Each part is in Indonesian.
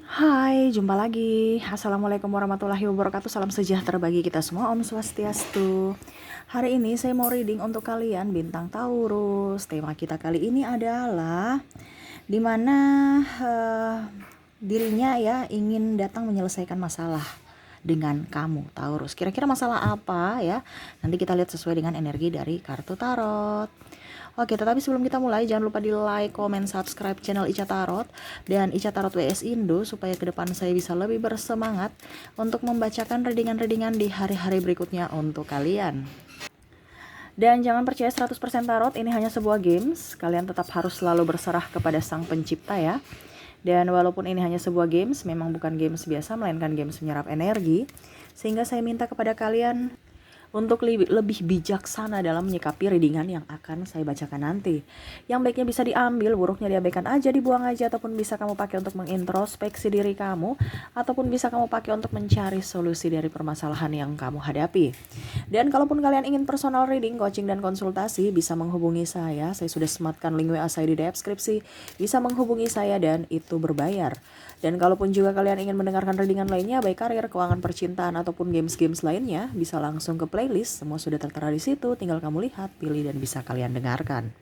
Hai, jumpa lagi. Assalamualaikum warahmatullahi wabarakatuh. Salam sejahtera bagi kita semua. Om Swastiastu. Hari ini saya mau reading untuk kalian bintang Taurus. Tema kita kali ini adalah dimana dirinya ya ingin datang menyelesaikan masalah dengan kamu Taurus. Kira-kira masalah apa ya? Nanti kita lihat sesuai dengan energi dari kartu tarot. Oke, tetapi sebelum kita mulai, jangan lupa di like, comment, subscribe channel Ica Tarot dan Ica Tarot WS Indo supaya ke depan saya bisa lebih bersemangat untuk membacakan readingan-readingan di hari-hari berikutnya untuk kalian. Dan jangan percaya 100% tarot, ini hanya sebuah games. Kalian tetap harus selalu berserah kepada sang pencipta ya. Dan walaupun ini hanya sebuah games, memang bukan games biasa, melainkan games menyerap energi. Sehingga saya minta kepada kalian untuk lebih bijaksana dalam menyikapi readingan yang akan saya bacakan nanti. Yang baiknya bisa diambil, buruknya diabaikan aja, dibuang aja, ataupun bisa kamu pakai untuk mengintrospeksi diri kamu, ataupun bisa kamu pakai untuk mencari solusi dari permasalahan yang kamu hadapi. Dan kalaupun kalian ingin personal reading, coaching, dan konsultasi, bisa menghubungi saya. Saya sudah sematkan link WA saya di deskripsi. Bisa menghubungi saya dan itu berbayar. Dan kalaupun juga kalian ingin mendengarkan readingan lainnya, baik karir, keuangan, percintaan, ataupun games-games lainnya, bisa langsung ke playlist. Semua sudah tertera di situ, tinggal kamu lihat, pilih, dan bisa kalian dengarkan.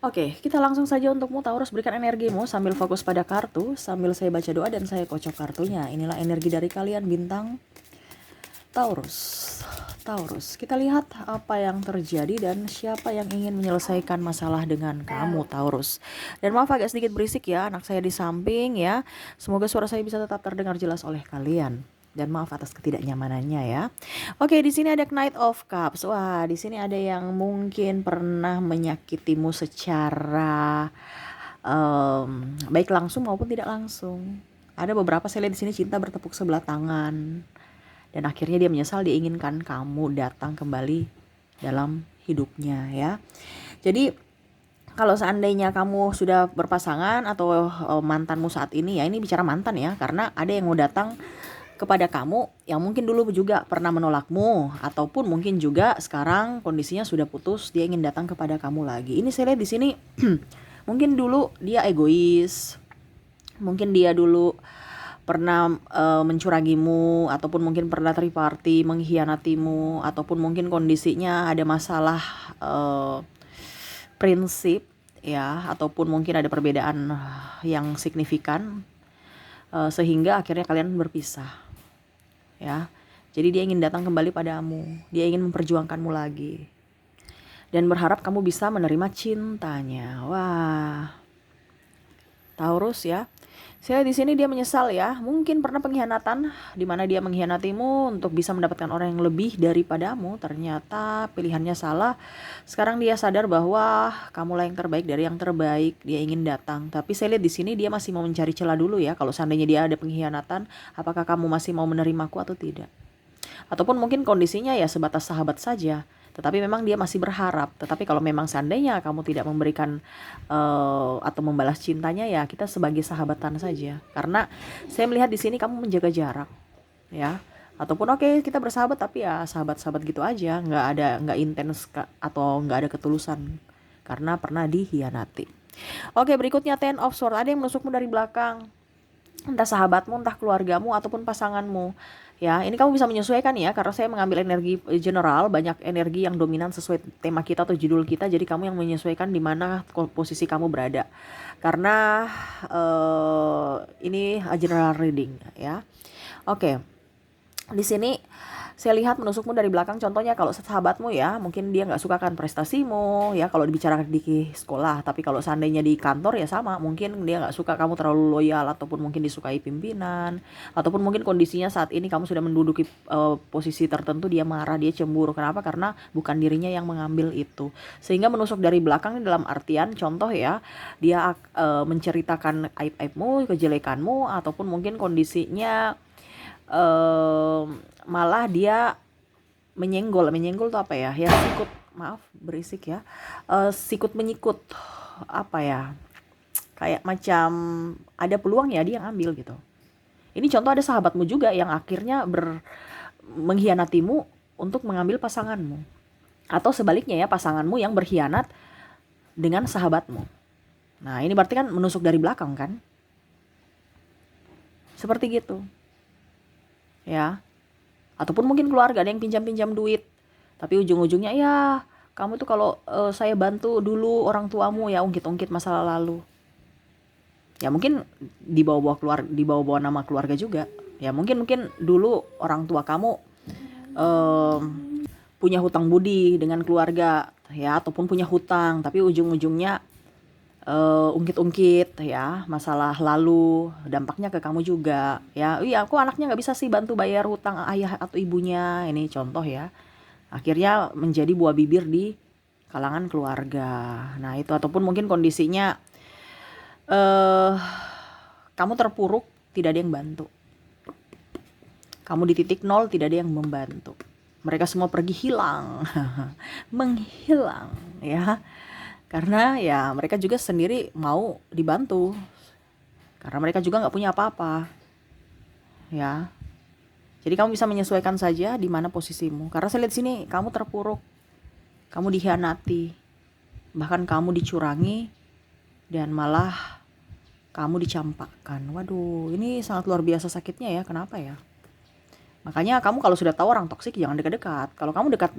Oke, kita langsung saja untukmu Taurus, berikan energimu sambil fokus pada kartu, sambil saya baca doa dan saya kocok kartunya. Inilah energi dari kalian bintang Taurus. Taurus, kita lihat apa yang terjadi dan siapa yang ingin menyelesaikan masalah dengan kamu Taurus. Dan maaf agak sedikit berisik ya, anak saya di samping ya. Semoga suara saya bisa tetap terdengar jelas oleh kalian. Dan maaf atas ketidaknyamanannya ya. Oke, di sini ada Knight of Cups. Wah, di sini ada yang mungkin pernah menyakitimu secara baik langsung maupun tidak langsung. Ada beberapa saya lihat di sini cinta bertepuk sebelah tangan. Dan akhirnya dia menyesal, dia inginkan kamu datang kembali dalam hidupnya ya. Jadi kalau seandainya kamu sudah berpasangan atau mantanmu saat ini ya, ini bicara mantan ya, karena ada yang mau datang kepada kamu yang mungkin dulu juga pernah menolakmu, ataupun mungkin juga sekarang kondisinya sudah putus, dia ingin datang kepada kamu lagi. Ini saya lihat di sini mungkin dulu dia egois, mungkin dia dulu pernah mencuragimu, ataupun mungkin pernah triparty mengkhianatimu, ataupun mungkin kondisinya ada masalah prinsip ya, ataupun mungkin ada perbedaan yang signifikan sehingga akhirnya kalian berpisah ya. Jadi dia ingin datang kembali padamu, dia ingin memperjuangkanmu lagi dan berharap kamu bisa menerima cintanya. Wah, Taurus ya. Saya di sini dia menyesal ya. Mungkin pernah pengkhianatan di mana dia mengkhianatimu untuk bisa mendapatkan orang yang lebih daripadamu. Ternyata pilihannya salah. Sekarang dia sadar bahwa kamulah yang terbaik dari yang terbaik. Dia ingin datang. Tapi saya lihat di sini dia masih mau mencari celah dulu ya. Kalau seandainya dia ada pengkhianatan, apakah kamu masih mau menerimaku atau tidak? Ataupun mungkin kondisinya ya sebatas sahabat saja. Tetapi memang dia masih berharap. Tetapi kalau memang seandainya kamu tidak memberikan atau membalas cintanya, ya kita sebagai sahabatan saja. Karena saya melihat di sini kamu menjaga jarak, ya. Ataupun oke, kita bersahabat tapi ya sahabat-sahabat gitu aja, nggak intens atau nggak ada ketulusan karena pernah dikhianati. Oke, berikutnya Ten of Swords. Ada yang menusukmu dari belakang, entah sahabatmu, entah keluargamu, ataupun pasanganmu. Ya, ini kamu bisa menyesuaikan ya, karena saya mengambil energi general, banyak energi yang dominan sesuai tema kita atau judul kita. Jadi kamu yang menyesuaikan di mana posisi kamu berada. Karena ini general reading ya. Oke. Di sini saya lihat menusukmu dari belakang, contohnya kalau sahabatmu ya, mungkin dia nggak suka kan prestasimu ya kalau dibicarakan di sekolah, tapi kalau seandainya di kantor ya sama, mungkin dia nggak suka kamu terlalu loyal, ataupun mungkin disukai pimpinan, ataupun mungkin kondisinya saat ini kamu sudah menduduki posisi tertentu, dia marah, dia cemburu. Kenapa? Karena bukan dirinya yang mengambil itu, sehingga menusuk dari belakang dalam artian contoh ya, dia menceritakan aib-aibmu, kejelekanmu, ataupun mungkin kondisinya malah dia menyenggol tuh apa ya, ya sikut, maaf berisik ya, sikut menyikut, apa ya, kayak macam ada peluang ya dia ngambil gitu. Ini contoh ada sahabatmu juga yang akhirnya mengkhianatimu untuk mengambil pasanganmu, atau sebaliknya ya, pasanganmu yang berkhianat dengan sahabatmu. Nah ini berarti kan menusuk dari belakang kan. Seperti gitu. Ya. Ataupun mungkin keluarga ada yang pinjam-pinjam duit. Tapi ujung-ujungnya ya kamu tuh kalau saya bantu dulu orang tuamu ya ungkit-ungkit masa lalu. Ya mungkin dibawa-bawa nama keluarga juga. Ya mungkin dulu orang tua kamu em, punya hutang budi dengan keluarga ya, ataupun punya hutang tapi ujung-ujungnya ungkit-ungkit ya masalah lalu, dampaknya ke kamu juga ya. Iya, aku anaknya nggak bisa sih bantu bayar hutang ayah atau ibunya, ini contoh ya. Akhirnya menjadi buah bibir di kalangan keluarga. Nah itu, ataupun mungkin kondisinya eh kamu terpuruk, tidak ada yang bantu. Kamu di titik nol, tidak ada yang membantu. Mereka semua pergi hilang, menghilang ya. Karena ya mereka juga sendiri mau dibantu. Karena mereka juga nggak punya apa-apa ya. Jadi kamu bisa menyesuaikan saja di mana posisimu. Karena saya lihat sini kamu terpuruk, kamu dikhianati, bahkan kamu dicurangi, dan malah kamu dicampakkan. Waduh, ini sangat luar biasa sakitnya ya. Kenapa ya? Makanya kamu kalau sudah tahu orang toksik jangan dekat-dekat. Kalau kamu dekat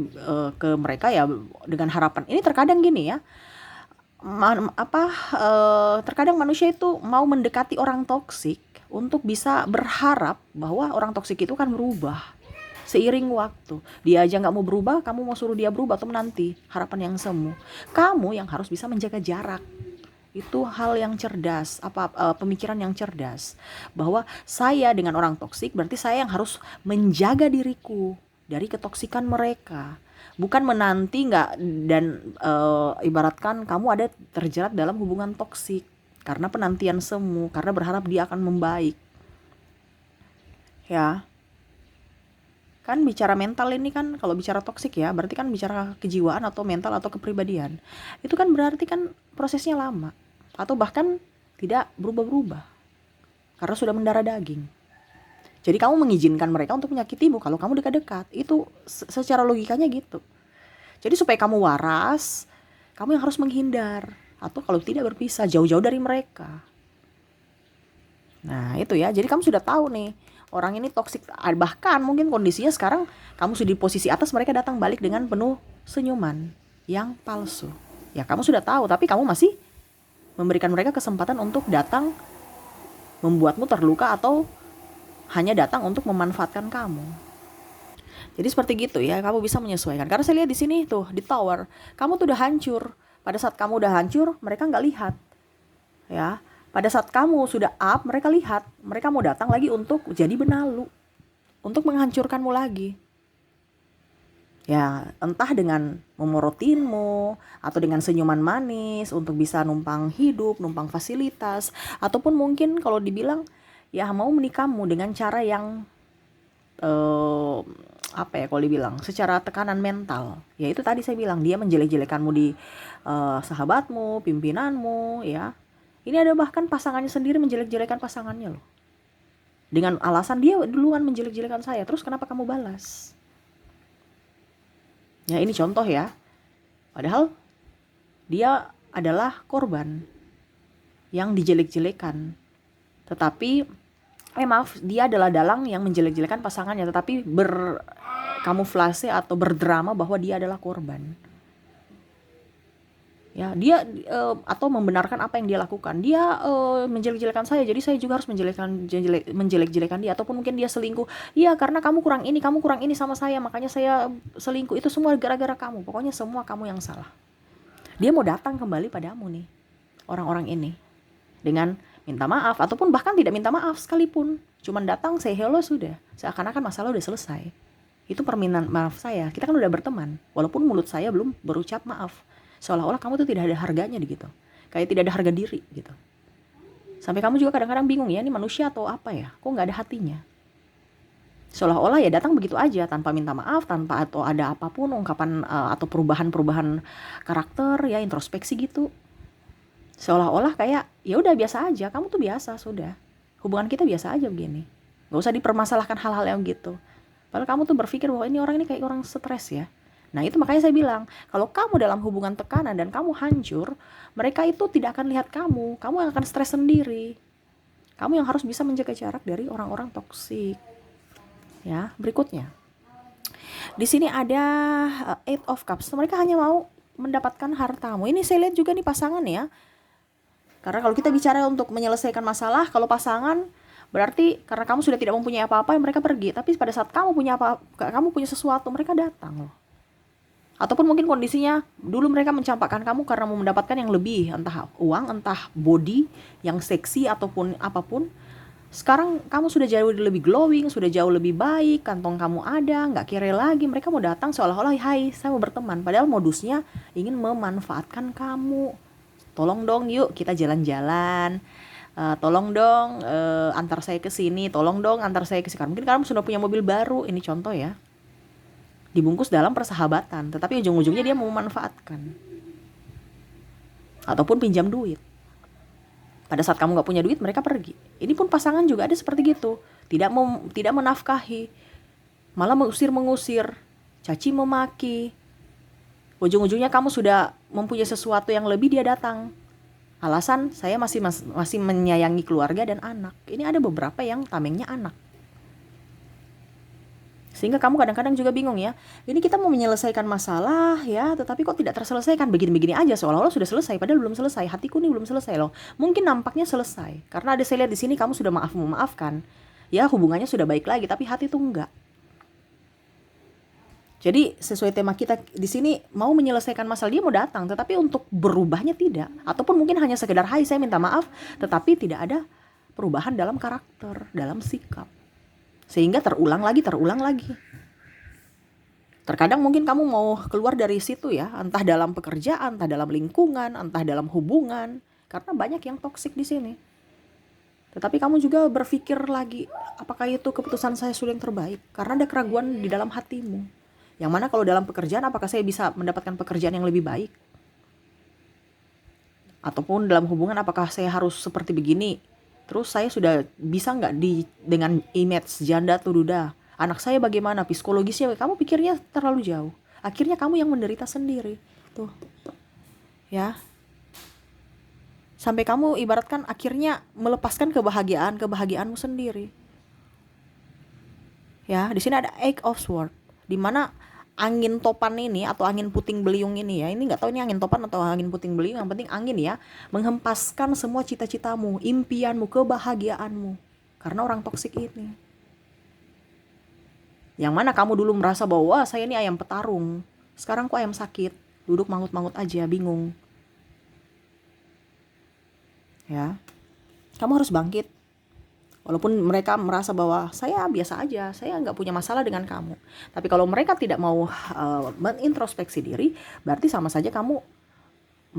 ke mereka ya dengan harapan. Ini terkadang gini ya. Terkadang manusia itu mau mendekati orang toksik untuk bisa berharap bahwa orang toksik itu kan berubah seiring waktu. Dia aja nggak mau berubah, kamu mau suruh dia berubah atau menanti harapan yang semu. Kamu yang harus bisa menjaga jarak. Itu hal yang cerdas, pemikiran yang cerdas, bahwa saya dengan orang toksik berarti saya yang harus menjaga diriku dari ketoksikan mereka, bukan menanti nggak dan ibaratkan kamu ada terjerat dalam hubungan toksik karena penantian semu, karena berharap dia akan membaik ya. Kan bicara mental ini kan, kalau bicara toksik ya berarti kan bicara kejiwaan atau mental atau kepribadian. Itu kan berarti kan prosesnya lama atau bahkan tidak berubah-berubah karena sudah mendarah daging. Jadi kamu mengizinkan mereka untuk menyakitimu kalau kamu dekat-dekat. Itu secara logikanya gitu. Jadi supaya kamu waras, kamu yang harus menghindar, atau kalau tidak berpisah jauh-jauh dari mereka. Nah itu ya, jadi kamu sudah tahu nih orang ini toksik. Bahkan mungkin kondisinya sekarang kamu sudah di posisi atas, mereka datang balik dengan penuh senyuman yang palsu. Ya kamu sudah tahu, tapi kamu masih memberikan mereka kesempatan untuk datang membuatmu terluka atau hanya datang untuk memanfaatkan kamu. Jadi seperti gitu ya, kamu bisa menyesuaikan. Karena saya lihat di sini tuh di tower, kamu tuh udah hancur. Pada saat kamu udah hancur, mereka nggak lihat. Ya, pada saat kamu sudah up, mereka lihat. Mereka mau datang lagi untuk jadi benalu, untuk menghancurkanmu lagi. Ya, entah dengan memorotinmu atau dengan senyuman manis untuk bisa numpang hidup, numpang fasilitas, ataupun mungkin kalau dibilang ya mau menikahmu dengan cara yang kalau dibilang secara tekanan mental. Ya itu tadi saya bilang, dia menjelek-jelekanmu di sahabatmu, pimpinanmu ya. Ini ada bahkan pasangannya sendiri menjelek-jelekan pasangannya loh. Dengan alasan dia duluan menjelek-jelekan saya, terus kenapa kamu balas? Ya ini contoh ya. Padahal dia adalah korban yang dijelek-jelekan. Tetapi dia adalah dalang yang menjelek-jelekan pasangannya, tetapi berkamuflase atau berdrama bahwa dia adalah korban. Ya, dia atau membenarkan apa yang dia lakukan. Dia menjelek-jelekan saya, jadi saya juga harus menjelek-jelekan dia. Ataupun mungkin dia selingkuh. Iya, karena kamu kurang ini sama saya, makanya saya selingkuh. Itu semua gara-gara kamu. Pokoknya semua kamu yang salah. Dia mau datang kembali padamu nih, orang-orang ini, dengan minta maaf, ataupun bahkan tidak minta maaf sekalipun. Cuman datang, say hello, sudah. Seakan-akan masalah udah selesai. Itu permintaan maaf saya. Kita kan udah berteman, walaupun mulut saya belum berucap maaf. Seolah-olah kamu tuh tidak ada harganya gitu, kayak tidak ada harga diri gitu. Sampai kamu juga kadang-kadang bingung ya, ini manusia atau apa ya, kok nggak ada hatinya. Seolah-olah ya datang begitu aja tanpa minta maaf, tanpa atau ada apapun ungkapan atau perubahan karakter ya, introspeksi gitu. Seolah-olah kayak ya udah biasa aja, kamu tuh biasa, sudah hubungan kita biasa aja begini, nggak usah dipermasalahkan hal-hal yang gitu. Padahal kamu tuh berpikir bahwa ini orang ini kayak orang stres ya. Nah itu makanya saya bilang, kalau kamu dalam hubungan tekanan dan kamu hancur, mereka itu tidak akan lihat kamu akan stres sendiri. Kamu yang harus bisa menjaga jarak dari orang-orang toksik. Ya, berikutnya. Di sini ada Eight of Cups. Mereka hanya mau mendapatkan hartamu. Ini saya lihat juga nih pasangan ya. Karena kalau kita bicara untuk menyelesaikan masalah, kalau pasangan berarti karena kamu sudah tidak mempunyai apa-apa, mereka pergi. Tapi pada saat kamu punya sesuatu, mereka datang loh. Ataupun mungkin kondisinya dulu mereka mencampakkan kamu karena mau mendapatkan yang lebih, entah uang, entah body yang seksi ataupun apapun. Sekarang kamu sudah jauh lebih glowing, sudah jauh lebih baik, kantong kamu ada, nggak kere lagi. Mereka mau datang seolah-olah, hai, saya mau berteman. Padahal modusnya ingin memanfaatkan kamu. Tolong dong, yuk kita jalan-jalan. Tolong dong, antar saya ke sini. Tolong dong, antar saya ke sini. Mungkin kamu sudah punya mobil baru. Ini contoh ya. Dibungkus dalam persahabatan, tetapi ujung-ujungnya dia mau memanfaatkan. Ataupun pinjam duit. Pada saat kamu gak punya duit, mereka pergi. Ini pun pasangan juga ada seperti gitu. Tidak menafkahi, malah mengusir, caci memaki. Ujung-ujungnya kamu sudah mempunyai sesuatu yang lebih, dia datang. Alasan, saya masih menyayangi keluarga dan anak. Ini ada beberapa yang tamengnya anak. Sehingga kamu kadang-kadang juga bingung ya. Ini kita mau menyelesaikan masalah ya, tetapi kok tidak terselesaikan. Begini-begini aja, seolah-olah sudah selesai, padahal belum selesai. Hatiku nih belum selesai loh. Mungkin nampaknya selesai, karena ada saya lihat di sini kamu sudah memaafkan. Ya, hubungannya sudah baik lagi, tapi hati tuh enggak. Jadi sesuai tema kita di sini, mau menyelesaikan masalah, dia mau datang, tetapi untuk berubahnya tidak. Ataupun mungkin hanya sekedar, hai saya minta maaf, tetapi tidak ada perubahan dalam karakter, dalam sikap. Sehingga terulang lagi. Terkadang mungkin kamu mau keluar dari situ ya, entah dalam pekerjaan, entah dalam lingkungan, entah dalam hubungan, karena banyak yang toksik di sini. Tetapi kamu juga berpikir lagi, apakah itu keputusan saya sudah yang terbaik? Karena ada keraguan di dalam hatimu. Yang mana kalau dalam pekerjaan, apakah saya bisa mendapatkan pekerjaan yang lebih baik? Ataupun dalam hubungan, apakah saya harus seperti begini? Terus saya sudah bisa nggak dengan image janda tuh duda? Anak saya bagaimana? Psikologisnya kamu pikirnya terlalu jauh. Akhirnya kamu yang menderita sendiri. Tuh. Ya. Sampai kamu ibaratkan akhirnya melepaskan kebahagiaanmu sendiri. Ya, di sini ada Eight of Swords, di mana angin topan ini atau angin puting beliung ini ya, ini nggak tahu ini angin topan atau angin puting beliung, yang penting angin ya, menghempaskan semua cita-citamu, impianmu, kebahagiaanmu karena orang toksik ini. Yang mana kamu dulu merasa bahwa saya ini ayam petarung, sekarang kok ayam sakit, duduk mangut-mangut aja, bingung. Ya, kamu harus bangkit. Walaupun mereka merasa bahwa saya biasa aja, saya nggak punya masalah dengan kamu. Tapi kalau mereka tidak mau menintrospeksi diri, berarti sama saja kamu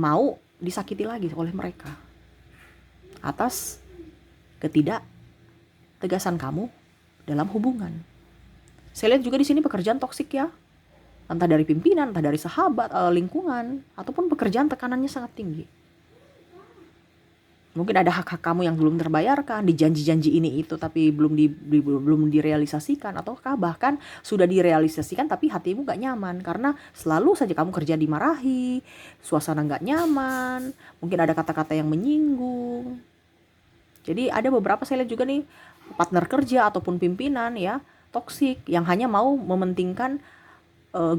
mau disakiti lagi oleh mereka. Atas ketidaktegasan kamu dalam hubungan. Saya lihat juga di sini pekerjaan toksik ya. Entah dari pimpinan, entah dari sahabat, lingkungan, ataupun pekerjaan tekanannya sangat tinggi. Mungkin ada hak-hak kamu yang belum terbayarkan, dijanji-janji ini itu tapi belum direalisasikan, ataukah bahkan sudah direalisasikan tapi hatimu gak nyaman karena selalu saja kamu kerja dimarahi, suasana gak nyaman, mungkin ada kata-kata yang menyinggung. Jadi ada beberapa saya lihat juga nih partner kerja ataupun pimpinan ya toksik yang hanya mau mementingkan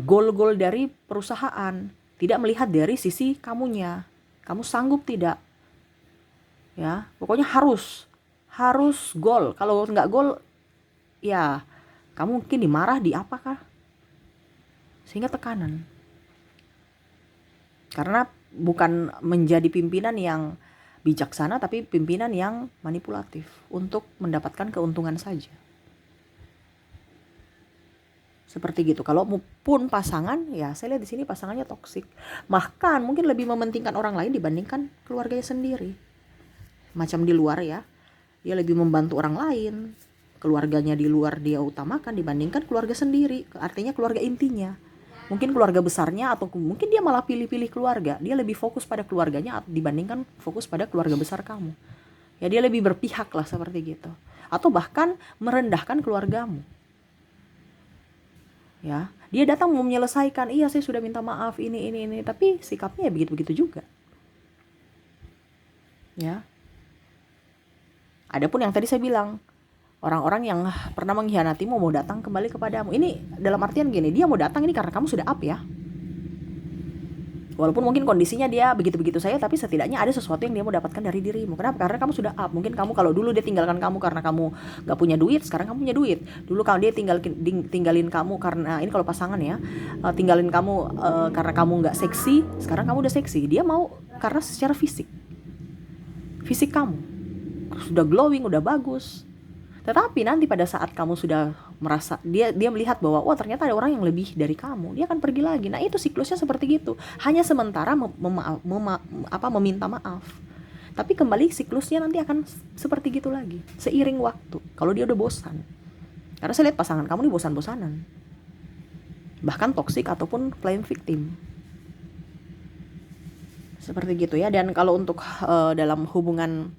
goal-goal dari perusahaan, tidak melihat dari sisi kamunya. Kamu sanggup tidak? Ya, pokoknya harus goal. Kalau nggak goal, ya kamu mungkin dimarah di apakah? Sehingga tekanan. Karena bukan menjadi pimpinan yang bijaksana, tapi pimpinan yang manipulatif untuk mendapatkan keuntungan saja. Seperti gitu. Kalau pun pasangan, ya saya lihat di sini pasangannya toksik. Bahkan mungkin lebih mementingkan orang lain dibandingkan keluarganya sendiri. Macam di luar ya, dia lebih membantu orang lain, keluarganya di luar dia utamakan dibandingkan keluarga sendiri, artinya keluarga intinya. Mungkin keluarga besarnya atau mungkin dia malah pilih-pilih keluarga, dia lebih fokus pada keluarganya dibandingkan fokus pada keluarga besar kamu. Ya dia lebih berpihak lah seperti gitu. Atau bahkan merendahkan keluargamu. Ya, dia datang mau menyelesaikan, iya saya sudah minta maaf ini, tapi sikapnya ya begitu-begitu juga. Ya. Adapun yang tadi saya bilang, orang-orang yang pernah mengkhianatimu mau datang kembali kepadamu. Ini dalam artian gini, dia mau datang ini karena kamu sudah up ya. Walaupun mungkin kondisinya dia begitu-begitu saja, tapi setidaknya ada sesuatu yang dia mau dapatkan dari dirimu. Kenapa? Karena kamu sudah up. Mungkin kamu, kalau dulu dia tinggalkan kamu karena kamu gak punya duit, sekarang kamu punya duit. Dulu kalau dia tinggalin kamu karena, ini kalau pasangan ya, tinggalin kamu karena kamu gak seksi, sekarang kamu udah seksi. Dia mau karena secara fisik kamu sudah glowing, udah bagus. Tetapi nanti pada saat kamu sudah merasa, dia melihat bahwa wah ternyata ada orang yang lebih dari kamu, dia akan pergi lagi. Nah itu siklusnya seperti gitu. Hanya sementara meminta maaf. Tapi kembali siklusnya nanti akan seperti gitu lagi, seiring waktu. Kalau dia udah bosan. Karena saya lihat pasangan kamu ini bosan-bosanan. Bahkan toksik ataupun playing victim. Seperti gitu ya. Dan kalau untuk dalam hubungan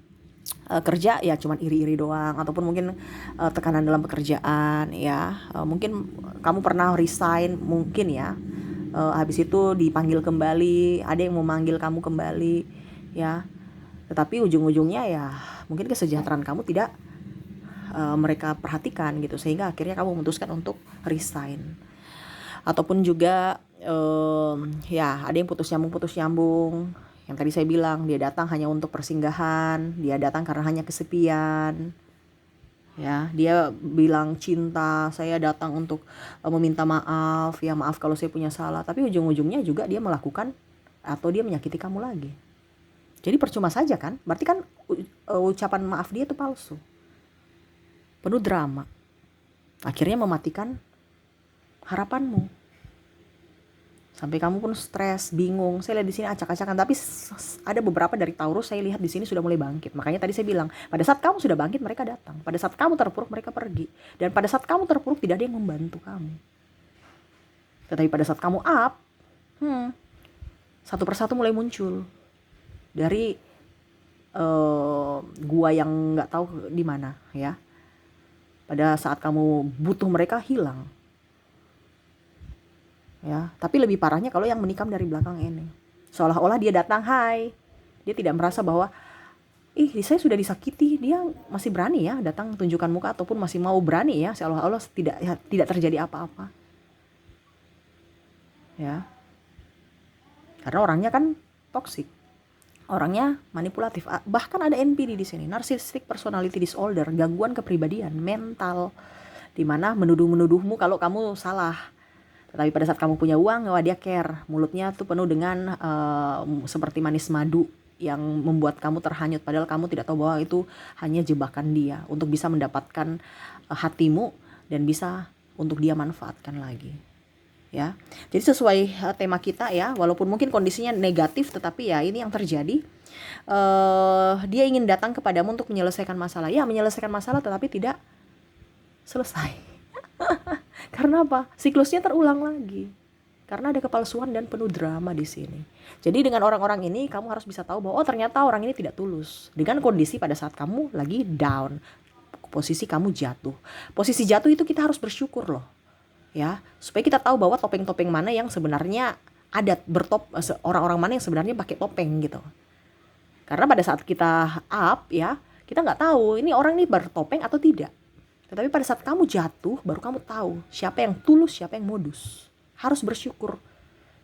kerja ya cuman iri-iri doang, ataupun mungkin tekanan dalam pekerjaan ya, mungkin kamu pernah resign mungkin ya, habis itu dipanggil kembali, ada yang mau manggil kamu kembali ya, tetapi ujung-ujungnya ya mungkin kesejahteraan kamu tidak mereka perhatikan gitu, sehingga akhirnya kamu memutuskan untuk resign. Ataupun juga ya ada yang putus nyambung. Yang tadi saya bilang, dia datang hanya untuk persinggahan, dia datang karena hanya kesepian. Ya, dia bilang cinta, saya datang untuk meminta maaf, ya maaf kalau saya punya salah, tapi ujung-ujungnya juga dia melakukan atau dia menyakiti kamu lagi. Jadi percuma saja kan? Berarti kan ucapan maaf dia itu palsu. Penuh drama. Akhirnya mematikan harapanmu. Sampai kamu pun stres, bingung. Saya lihat di sini acak-acakan, tapi ada beberapa dari Taurus saya lihat di sini sudah mulai bangkit. Makanya tadi saya bilang, pada saat kamu sudah bangkit mereka datang. Pada saat kamu terpuruk mereka pergi. Dan pada saat kamu terpuruk tidak ada yang membantu kamu. Tetapi pada saat kamu up, satu persatu mulai muncul dari gua yang nggak tahu di mana ya. Pada saat kamu butuh mereka hilang. Ya, tapi lebih parahnya kalau yang menikam dari belakang ini. Seolah-olah dia datang, hai. Dia tidak merasa bahwa saya sudah disakiti, dia masih berani ya datang tunjukkan muka, ataupun masih mau berani ya, seolah-olah tidak terjadi apa-apa. Ya. Karena orangnya kan toksik. Orangnya manipulatif. Bahkan ada NPD di sini, narcissistic personality disorder, gangguan kepribadian mental, di mana menuduh-menuduhmu kalau kamu salah. Tapi pada saat kamu punya uang, wah dia care. Mulutnya tuh penuh dengan seperti manis madu yang membuat kamu terhanyut. Padahal kamu tidak tahu bahwa itu hanya jebakan dia untuk bisa mendapatkan hatimu dan bisa untuk dia manfaatkan lagi. Ya, jadi sesuai tema kita ya, walaupun mungkin kondisinya negatif, tetapi ya ini yang terjadi. Dia ingin datang kepadamu untuk menyelesaikan masalah. Ya, menyelesaikan masalah tetapi tidak selesai. Karena apa? Siklusnya terulang lagi. Karena ada kepalsuan dan penuh drama di sini. Jadi dengan orang-orang ini kamu harus bisa tahu bahwa ternyata orang ini tidak tulus. Dengan kondisi pada saat kamu lagi down, posisi kamu jatuh. Posisi jatuh itu kita harus bersyukur loh. Ya, supaya kita tahu bahwa topeng-topeng mana yang sebenarnya ada, orang-orang mana yang sebenarnya pakai topeng gitu. Karena pada saat kita up ya, kita nggak tahu ini orang ini bertopeng atau tidak. Tetapi pada saat kamu jatuh, baru kamu tahu siapa yang tulus, siapa yang modus. Harus bersyukur.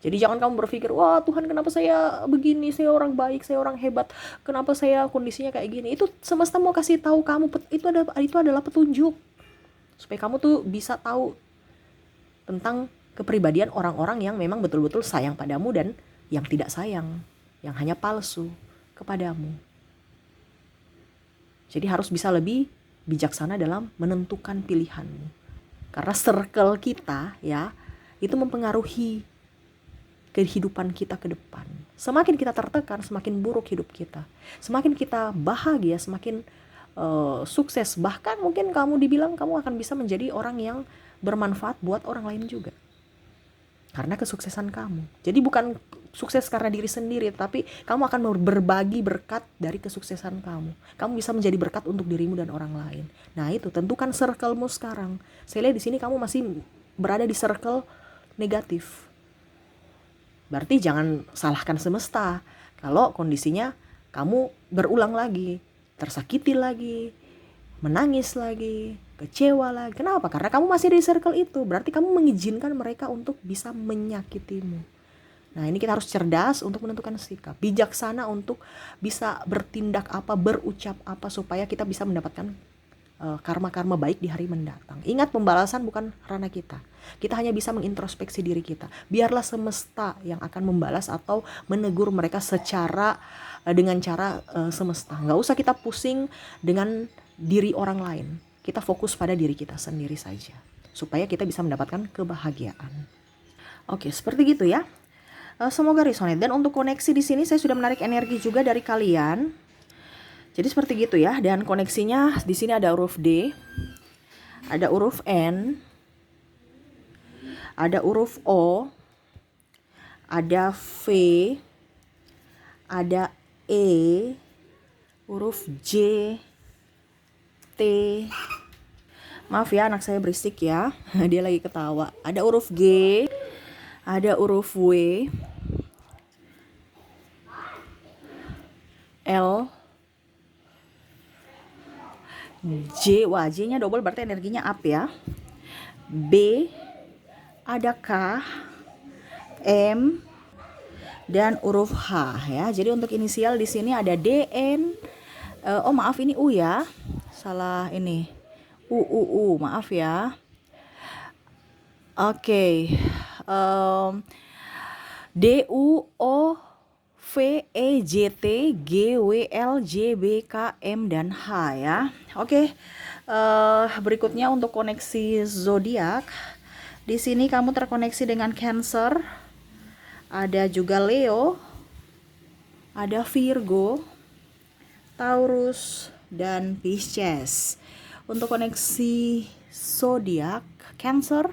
Jadi jangan kamu berpikir, wah Tuhan kenapa saya begini, saya orang baik, saya orang hebat, kenapa saya kondisinya kayak gini. Itu semesta mau kasih tahu kamu, itu adalah petunjuk. Supaya kamu tuh bisa tahu tentang kepribadian orang-orang yang memang betul-betul sayang padamu dan yang tidak sayang, yang hanya palsu kepadamu. Jadi harus bisa lebih bijaksana dalam menentukan pilihanmu. Karena circle kita ya, itu mempengaruhi kehidupan kita ke depan. Semakin kita tertekan, semakin buruk hidup kita. Semakin kita bahagia, semakin sukses. Bahkan mungkin kamu dibilang kamu akan bisa menjadi orang yang bermanfaat buat orang lain juga. Karena kesuksesan kamu. Jadi bukan sukses karena diri sendiri, tapi kamu akan berbagi berkat dari kesuksesan kamu. Kamu bisa menjadi berkat untuk dirimu dan orang lain. Nah itu, tentukan circle-mu sekarang. Saya lihat di sini kamu masih berada di circle negatif. Berarti jangan salahkan semesta kalau kondisinya kamu berulang lagi. tersakiti lagi, menangis lagi, kecewa lagi. Kenapa? Karena kamu masih di circle itu. Berarti kamu mengizinkan mereka untuk bisa menyakitimu. Nah, ini kita harus cerdas untuk menentukan sikap, bijaksana untuk bisa bertindak apa, berucap apa, supaya kita bisa mendapatkan karma-karma baik di hari mendatang. Ingat, pembalasan bukan ranah kita. Kita hanya bisa mengintrospeksi diri kita. Biarlah semesta yang akan membalas atau menegur mereka secara dengan cara semesta. Nggak usah kita pusing dengan diri orang lain. Kita fokus pada diri kita sendiri saja, supaya kita bisa mendapatkan kebahagiaan. Oke, seperti gitu ya. Semoga resonate. Dan untuk koneksi di sini saya sudah menarik energi juga dari kalian. Jadi seperti gitu ya. Dan koneksinya di sini ada huruf D, ada huruf N, ada huruf O, ada V, ada E, huruf J, T. Maaf ya, anak saya berisik ya. Dia lagi ketawa. Ada huruf G, ada huruf W, L, J. Wah, J-nya double berarti energinya up ya. B, ada K, M, dan huruf H ya. Jadi untuk inisial di sini ada D, N. Oh maaf, ini U ya. Salah ini. U. Maaf ya. Oke. D, U, O, V, E, J, T, G, W, L, J, B, K, M, dan H ya. Oke. Berikutnya untuk koneksi zodiak. Di sini kamu terkoneksi dengan Cancer. Ada juga Leo. Ada Virgo, Taurus, dan Pisces. Untuk koneksi zodiak Cancer,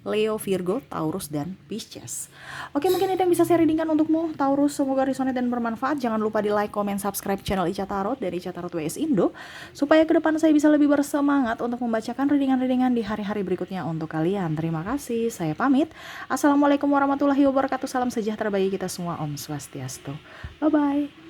Leo, Virgo, Taurus, dan Pisces. Oke, mungkin itu yang bisa saya readingkan untukmu, Taurus. Semoga resonate dan bermanfaat. Jangan lupa di like, comment, subscribe channel Ica Tarot dari Ica Tarot WS Indo, supaya ke depan saya bisa lebih bersemangat untuk membacakan readingan-readingan di hari-hari berikutnya untuk kalian. Terima kasih, saya pamit. Assalamualaikum warahmatullahi wabarakatuh. Salam sejahtera bagi kita semua. Om Swastiastu. Bye-bye.